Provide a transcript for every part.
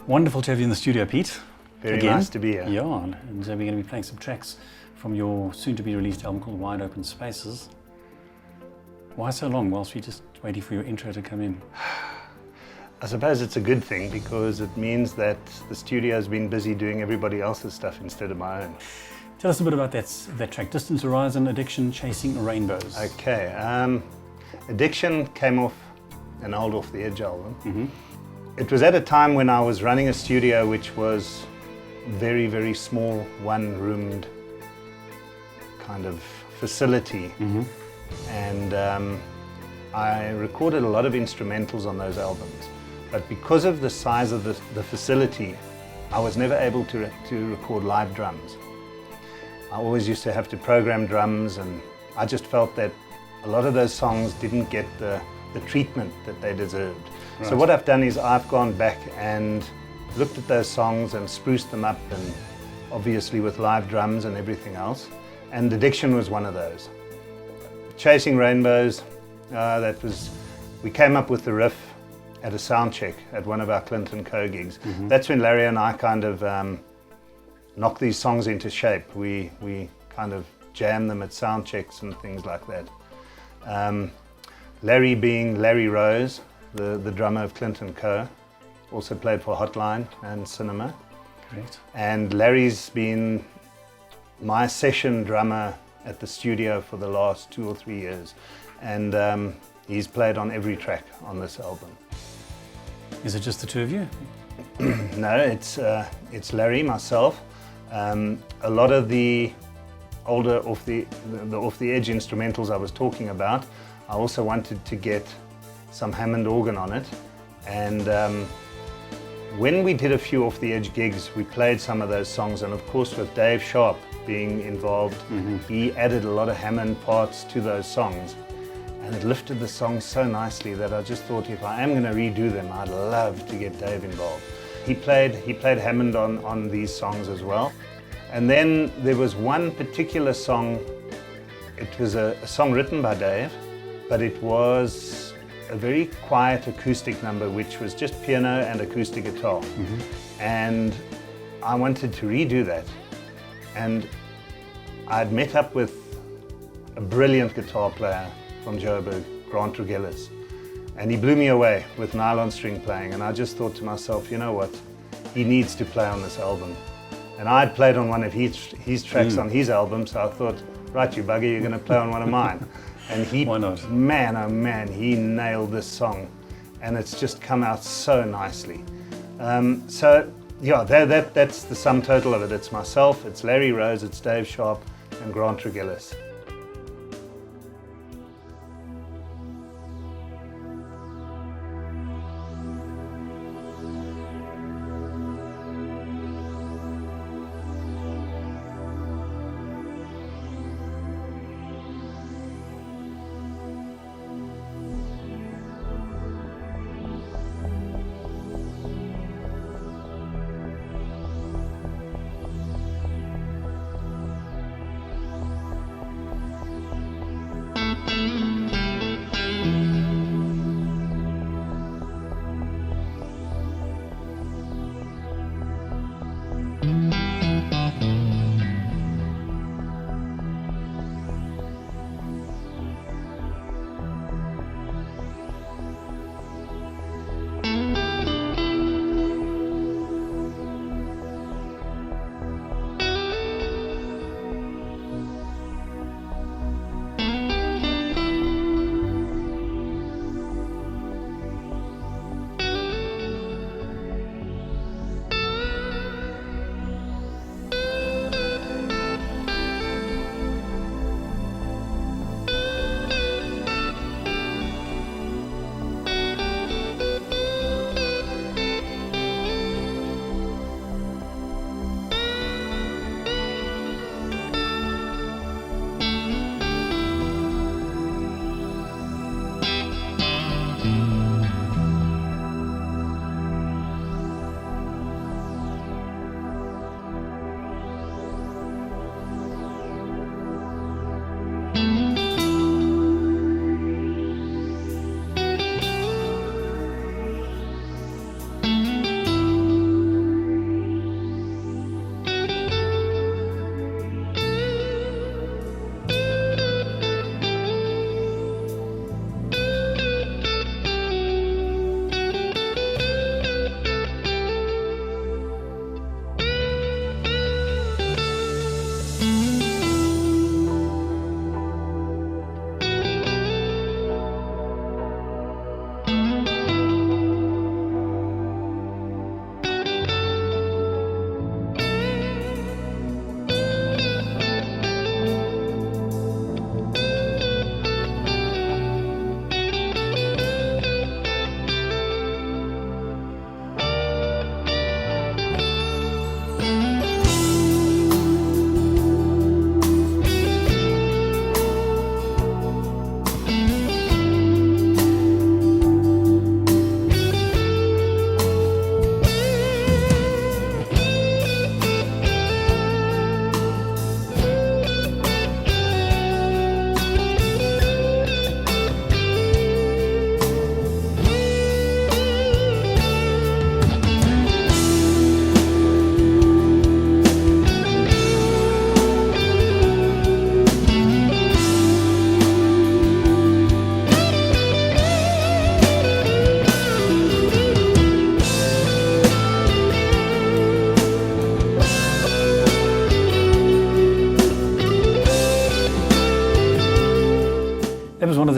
Wonderful to have you in the studio, Pete. Very Again. nice to be here. Yeah, and we're going to be playing some tracks from your soon-to-be-released album called Wide Open Spaces. Why so long whilst we're just waiting for your intro to come in? I suppose it's a good thing because it means that the studio's been busy doing everybody else's stuff instead of my own. Tell us a bit about that track, Distance Horizon, Addiction, Chasing Rainbows. Okay, Addiction came off an old Off the Edge album. Mm-hmm. It was at a time when I was running a studio which was very, very small, one-roomed kind of facility. Mm-hmm. And I recorded a lot of instrumentals on those albums. But because of the size of the facility, I was never able to record live drums. I always used to have to program drums, and I just felt that a lot of those songs didn't get the treatment that they deserved. Right. So what I've done is I've gone back and looked at those songs and spruced them up, and obviously with live drums and everything else. And Addiction was one of those. Chasing Rainbows, we came up with the riff at a sound check at one of our Clinton Co gigs. Mm-hmm. That's when Larry and I kind of knocked these songs into shape. We kind of jammed them at sound checks and things like that. Larry being Larry Rose, the drummer of Clinton Co, also played for Hotline and Cinema. Great. And Larry's been my session drummer at the studio for the last 2 or 3 years. And he's played on every track on this album. Is it just the two of you? No, it's Larry, myself. A lot of the older off the edge instrumentals I was talking about, I also wanted to get some Hammond organ on it. And when we did a few off the edge gigs, we played some of those songs, and of course with Dave Sharp being involved, mm-hmm. he added a lot of Hammond parts to those songs. And it lifted the songs so nicely that I just thought, if I am going to redo them, I'd love to get Dave involved. He played Hammond on these songs as well. And then there was one particular song. It was a song written by Dave, but it was a very quiet acoustic number, which was just piano and acoustic guitar. Mm-hmm. And I wanted to redo that. And I'd met up with a brilliant guitar player from Joburg, Grant Rugelis, and he blew me away with nylon string playing. And I just thought to myself, you know what, he needs to play on this album. And I'd played on one of his tracks on his album, so I thought, right, you bugger, you're going to play on one of mine. And he, why not? Man, oh man, he nailed this song, and it's just come out so nicely. So yeah, that's the sum total of it. It's myself, it's Larry Rose, it's Dave Sharp, and Grant Rugelis.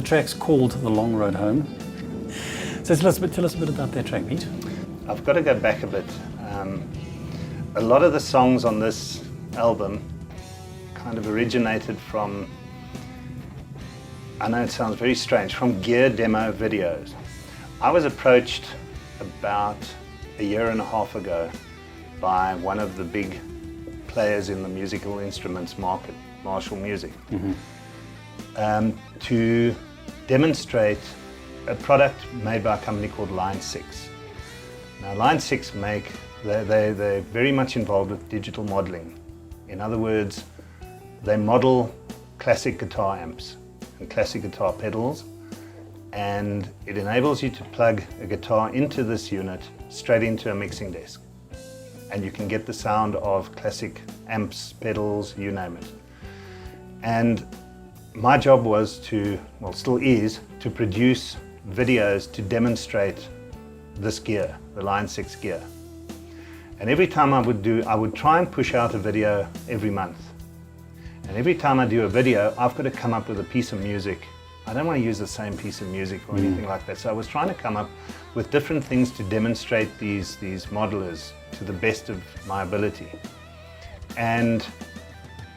the track's called The Long Road Home. So tell us a bit about that track, Pete. I've got to go back a bit. A lot of the songs on this album kind of originated from, I know it sounds very strange, from gear demo videos. I was approached about a year and a half ago by one of the big players in the musical instruments market, Marshall Music, to demonstrate a product made by a company called Line 6. Now Line 6 they're very much involved with digital modeling. In other words, they model classic guitar amps and classic guitar pedals, and it enables you to plug a guitar into this unit straight into a mixing desk. And you can get the sound of classic amps, pedals, you name it. And my job was still is, to produce videos to demonstrate this gear, the Line 6 gear. And every time I would try and push out a video every month. And every time I do a video, I've got to come up with a piece of music. I don't want to use the same piece of music or anything like that. So I was trying to come up with different things to demonstrate these modelers to the best of my ability. And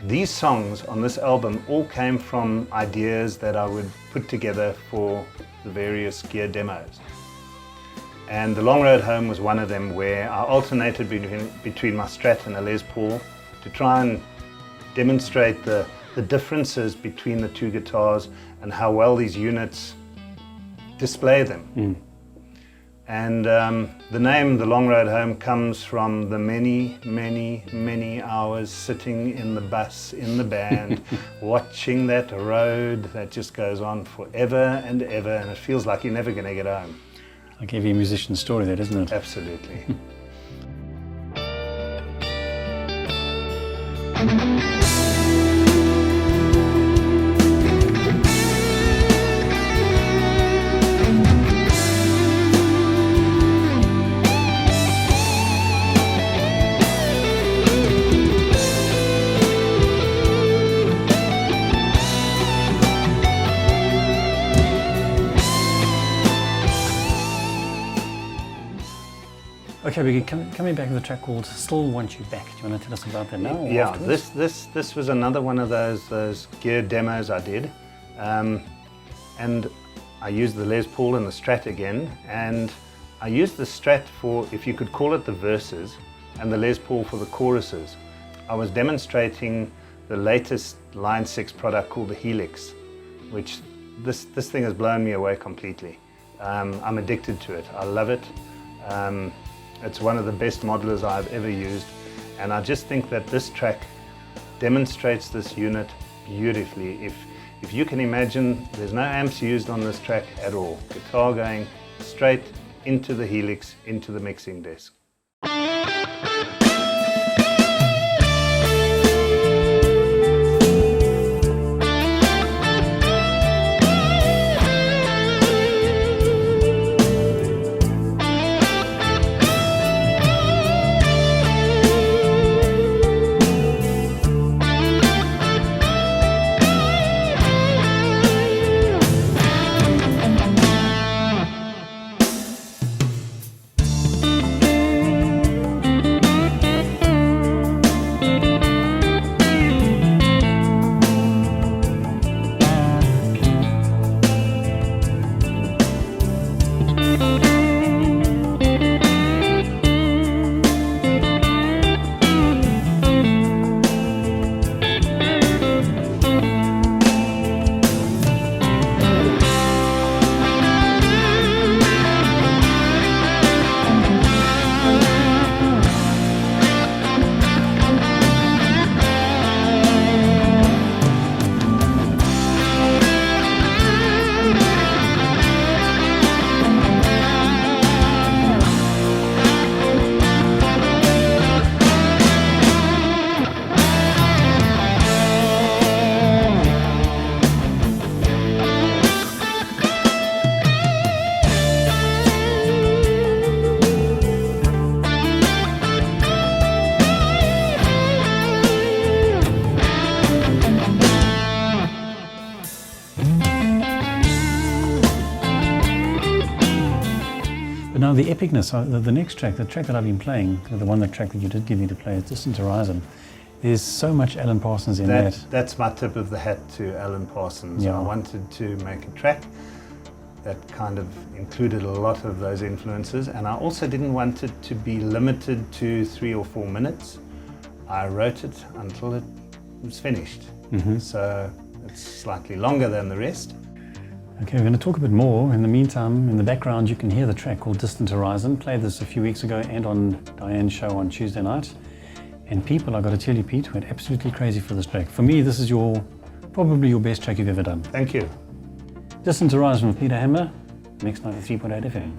these songs on this album all came from ideas that I would put together for the various gear demos. And The Long Road Home was one of them, where I alternated between my Strat and a Les Paul to try and demonstrate the differences between the two guitars and how well these units display them. And the name The Long Road Home comes from the many, many, many hours sitting in the bus, in the band, watching that road that just goes on forever and ever, and it feels like you're never going to get home. Like every musician's story, that, isn't it? Absolutely. Okay, we're coming back to the track called Still Want You Back. Do you want to tell us about that now? Or Yeah, afterwards? this was another one of those gear demos I did. And I used the Les Paul and the Strat again, and I used the Strat for, if you could call it, the verses, and the Les Paul for the choruses. I was demonstrating the latest Line 6 product called the Helix, which this thing has blown me away completely. I'm addicted to it. I love it. It's one of the best modelers I've ever used, and I just think that this track demonstrates this unit beautifully. If you can imagine, there's no amps used on this track at all. Guitar going straight into the Helix, into the mixing desk. Now the epicness, the next track, the track that I've been playing, the track that you did give me to play, Distant Horizon, there's so much Alan Parsons in that. That's my tip of the hat to Alan Parsons. Yeah. I wanted to make a track that kind of included a lot of those influences, and I also didn't want it to be limited to 3 or 4 minutes. I wrote it until it was finished. So it's slightly longer than the rest. Okay, we're going to talk a bit more. In the meantime, in the background, you can hear the track called Distant Horizon. Played this a few weeks ago and on Diane's show on Tuesday night. And people, I've got to tell you, Pete, went absolutely crazy for this track. For me, this is probably your best track you've ever done. Thank you. Distant Horizon with Peter Hanmer, Mix 93.8 FM.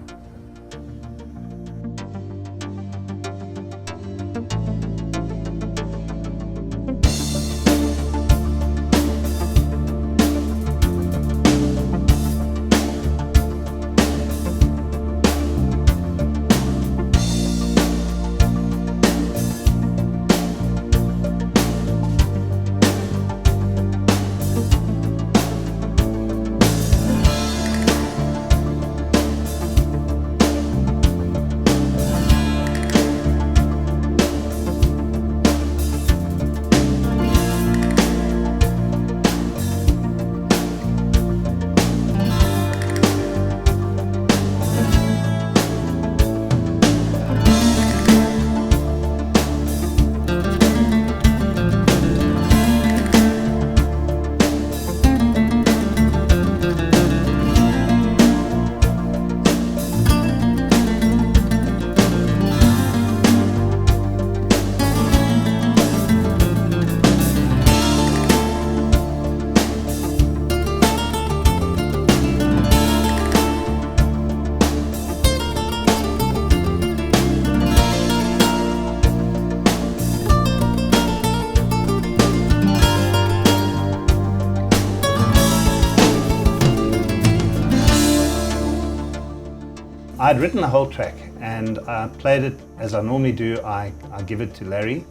I'd written the whole track and I played it as I normally do. I give it to Larry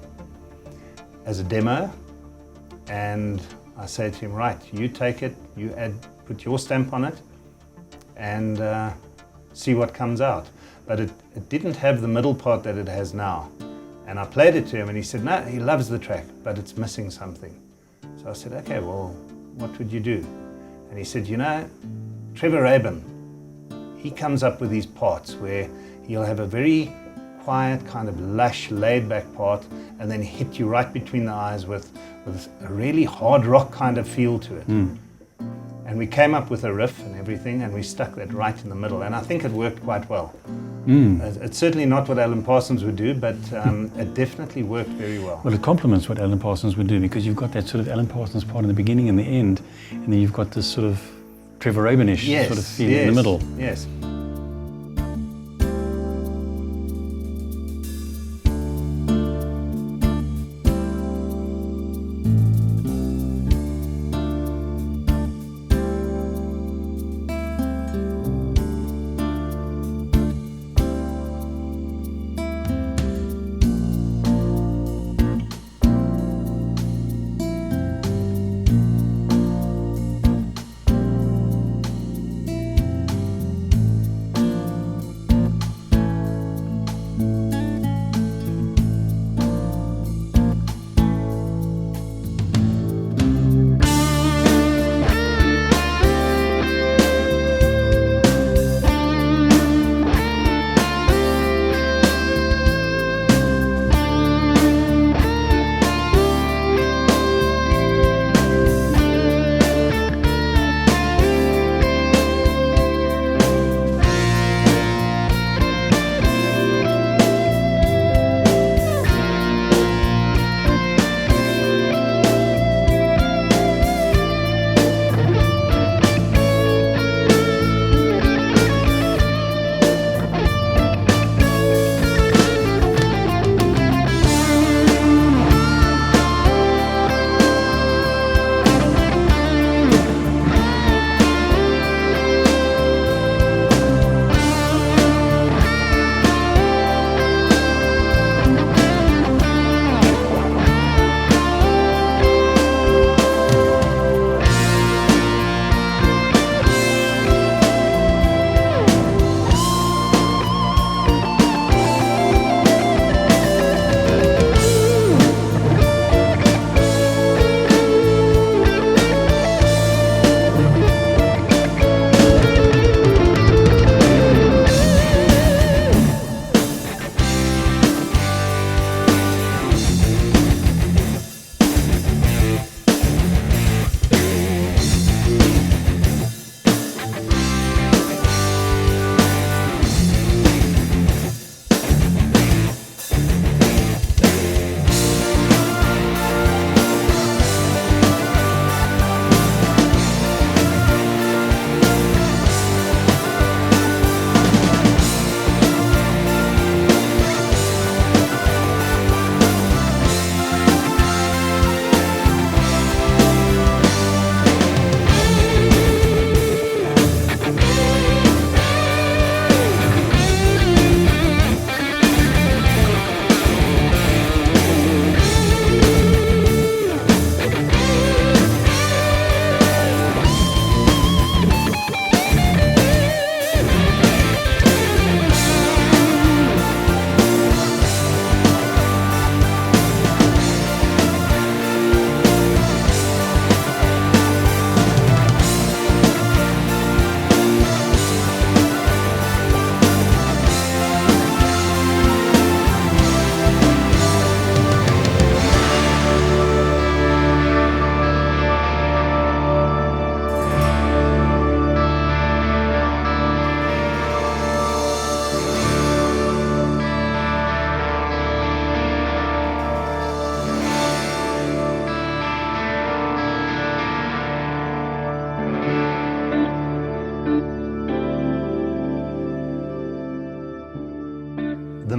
as a demo and I say to him, right, you take it, you put your stamp on it and see what comes out. But it didn't have the middle part that it has now. And I played it to him and he said, no, he loves the track, but it's missing something. So I said, okay, well, what would you do? And he said, you know, Trevor Rabin, he comes up with these parts where he'll have a very quiet, kind of lush, laid-back part and then hit you right between the eyes with a really hard rock kind of feel to it. And we came up with a riff and everything and we stuck that right in the middle and I think it worked quite well. It's certainly not what Alan Parsons would do, but it definitely worked very well. Well, it complements what Alan Parsons would do because you've got that sort of Alan Parsons part in the beginning and the end, and then you've got this sort of Trevor Rabin-ish sort of feel in the middle. Yes.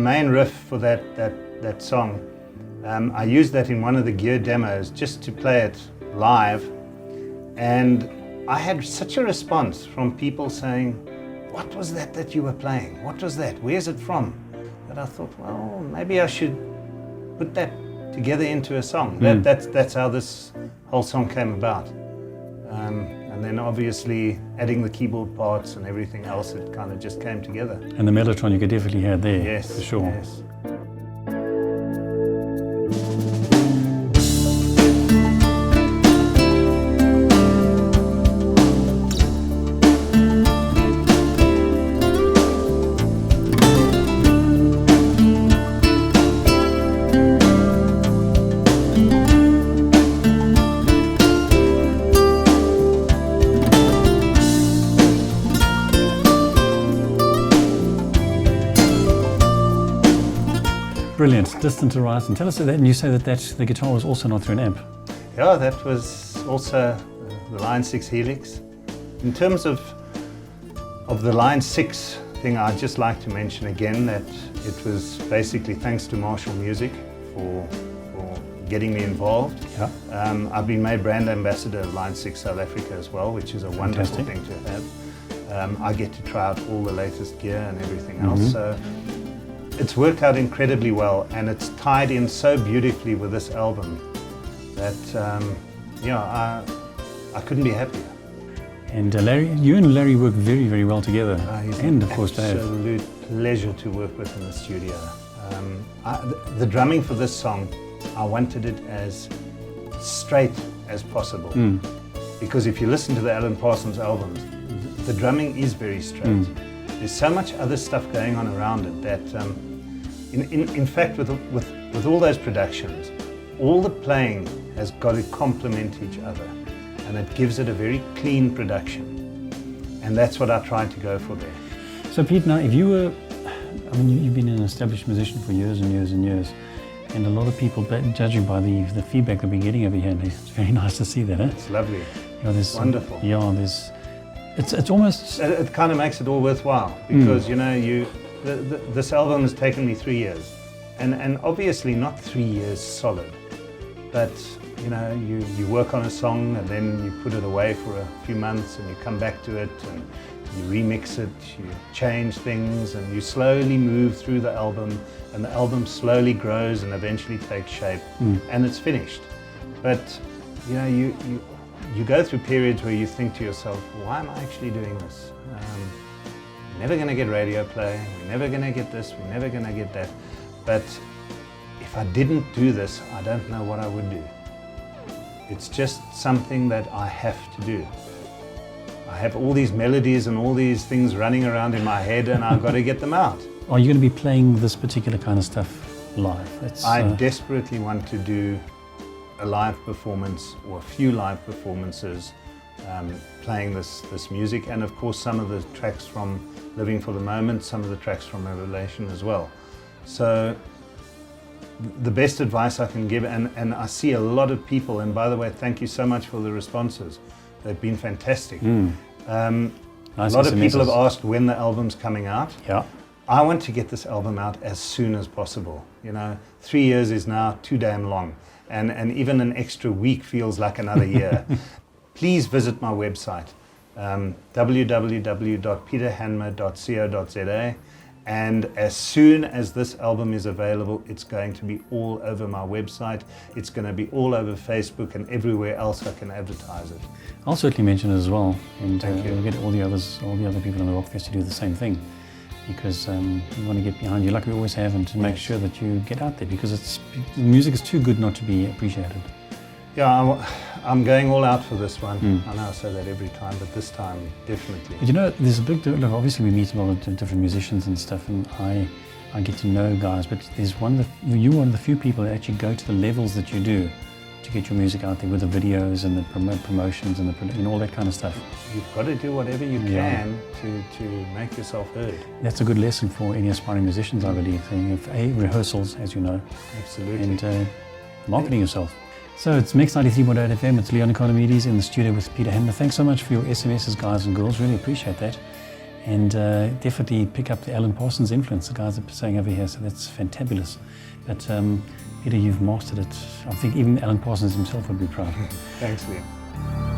main riff for that song, I used that in one of the gear demos just to play it live, and I had such a response from people saying, "What was that you were playing? What was that? Where's it from?" That I thought, well, maybe I should put that together into a song. That's how this whole song came about. And then obviously adding the keyboard parts and everything else, it kind of just came together. And the mellotron you could definitely hear there, Yes, for sure. Yes. Brilliant, Distant Horizon. Tell us that, and you say that the guitar was also not through an amp. Yeah, that was also the Line 6 Helix. In terms of the Line 6 thing, I'd just like to mention again that it was basically thanks to Marshall Music for getting me involved. Yeah. I've been made brand ambassador of Line 6 South Africa as well, which is a wonderful Fantastic. thing to have. I get to try out all the latest gear and everything else. So it's worked out incredibly well, and it's tied in so beautifully with this album that I couldn't be happier. And you and Larry work very, very well together. He's And an of course Dave. absolute pleasure to work with in the studio. The drumming for this song, I wanted it as straight as possible. Because if you listen to the Alan Parsons albums, the drumming is very straight. There's so much other stuff going on around it that, in fact, with all those productions, all the playing has got to complement each other, and it gives it a very clean production. And that's what I tried to go for there. So Pete, now if you were, I mean, you've been an established musician for years and years and years, and a lot of people, judging by the feedback that we're getting over here, and it's very nice to see that. It's lovely. You know, there's Wonderful. It's almost. It kind of makes it all worthwhile because this album has taken me 3 years, and obviously not 3 years solid, but you work on a song and then you put it away for a few months and you come back to it and you remix it, you change things, and you slowly move through the album, and the album slowly grows and eventually takes shape, and it's finished. But you go through periods where you think to yourself, why am I actually doing this? We're never going to get radio play, we're never going to get this, we're never going to get that. But if I didn't do this, I don't know what I would do. It's just something that I have to do. I have all these melodies and all these things running around in my head, and I've got to get them out. Are you going to be playing this particular kind of stuff live? I desperately want to do a live performance or a few live performances playing this music, and of course some of the tracks from Living for the Moment, some of the tracks from Revelation as well. So the best advice I can give, and I see a lot of people, and by the way, thank you so much for the responses. They've been fantastic. Nice a lot of people SMSs. have asked when the album's coming out. Yeah. I want to get this album out as soon as possible. 3 years is now too damn long. And even an extra week feels like another year. Please visit my website, www.peterhanmer.co.za, and as soon as this album is available, it's going to be all over my website. It's going to be all over Facebook and everywhere else I can advertise it. I'll certainly mention it as well, and Thank you. we'll get all the other people in the Rockfest to do the same thing, because we want to get behind you like we always have, and to make sure that you get out there, because music is too good not to be appreciated. Yeah, I'm going all out for this one. I know I say that every time, but this time definitely. But there's a big look. Obviously, we meet a lot of different musicians and stuff, and I get to know guys. But you're one of the few people that actually go to the levels that you do to get your music out there, with the videos and the promotions and all that kind of stuff. You've got to do whatever you can to make yourself heard. That's a good lesson for any aspiring musicians, I believe. Rehearsals, as you know, Absolutely. and marketing yourself. So it's Mix 93.8 FM. It's Leon Economides in the studio with Peter Hanmer. Thanks so much for your SMSs, guys and girls. Really appreciate that. and definitely pick up the Alan Parsons influence, the guys are saying over here, so that's fantabulous. But Peter, you've mastered it. I think even Alan Parsons himself would be proud. Thanks, Leon.